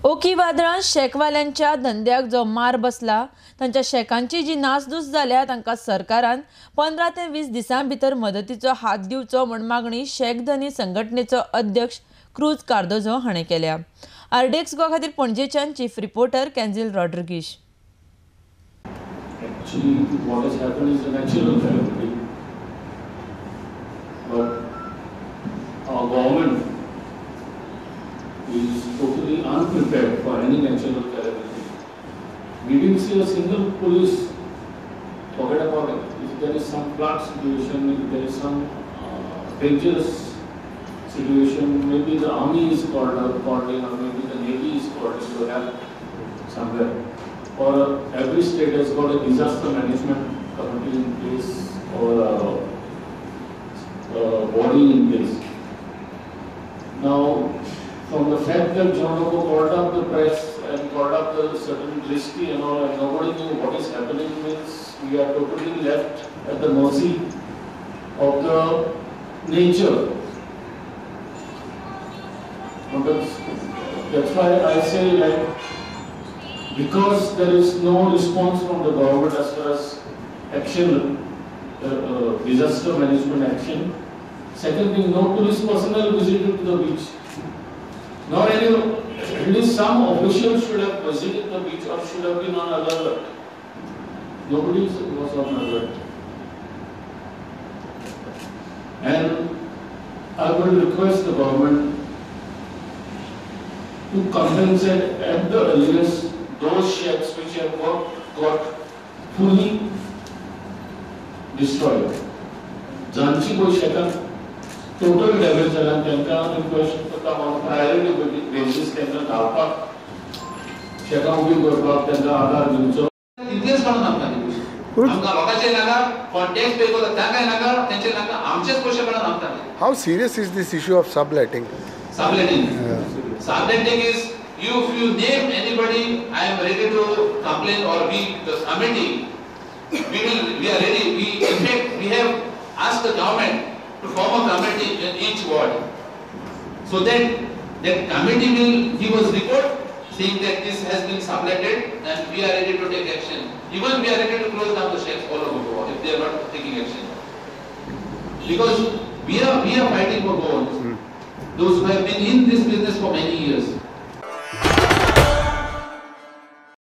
ओकी वादळांत शेकवाल्यांच्या धंद्याक जो मार बसला, तांच्या शेकांची जी नासधूस जाल्या तांकां सरकारान 15 ते 20 दिसां भितर मदतीचो हात दिवचो म्हण मागणी शेकधनी संघटनेचो अध्यक्ष क्रूज कार्दोझो हाणें केल्या. आरडीएक्स गोवा खातीर पणजेच्यान chief reporter Kenzil Rodrigues. Actually, what has happened is a natural calamity, but our government is totally unprepared for any natural calamity. We didn't see a single police. Forget about it. If there is some flood situation, if there is some dangerous situation, maybe the army is called in, or maybe the navy is called in to help somewhere. Or every state has got a disaster management committee in place or a body in place. Now, from the fact that John Logo called up the press and called up the certain risky and all, and nobody knew what is happening, means we are totally left at the mercy of the nature. That's why I say, like, because there is no response from the government as far as action, disaster management action. Second thing, no police personnel visited to the beach. Nor any, at least some officials should have visited the beach or should have been on alert. Nobody was on alert. And I will request the government to compensate at the earliest those sheds which have got fully destroyed. Janchi koi shekar total damage zala त्यांका request करता on priority basis त्यांका धावपाक शेकां उबी करपाक त्यांका आधार दिवचो. इतलेच म्हणून आमकां लोकांचे नाका कोण टॅक्स पे करता तांकाय नाका त्यांचे नाका आमचेच पयशे म्हणून आमकां. How serious is this issue of subletting? Subletting is, if you name anybody, I am ready to complain, or we, the committee, we are ready. In fact, we have asked the government to form a committee in each ward, so that committee will give us report saying that this has been subletted, and we are ready to take action. Even we are ready to close down the sheds all over Goa if they are not taking action. Because we are fighting for Goans, those who have been in this business for many years.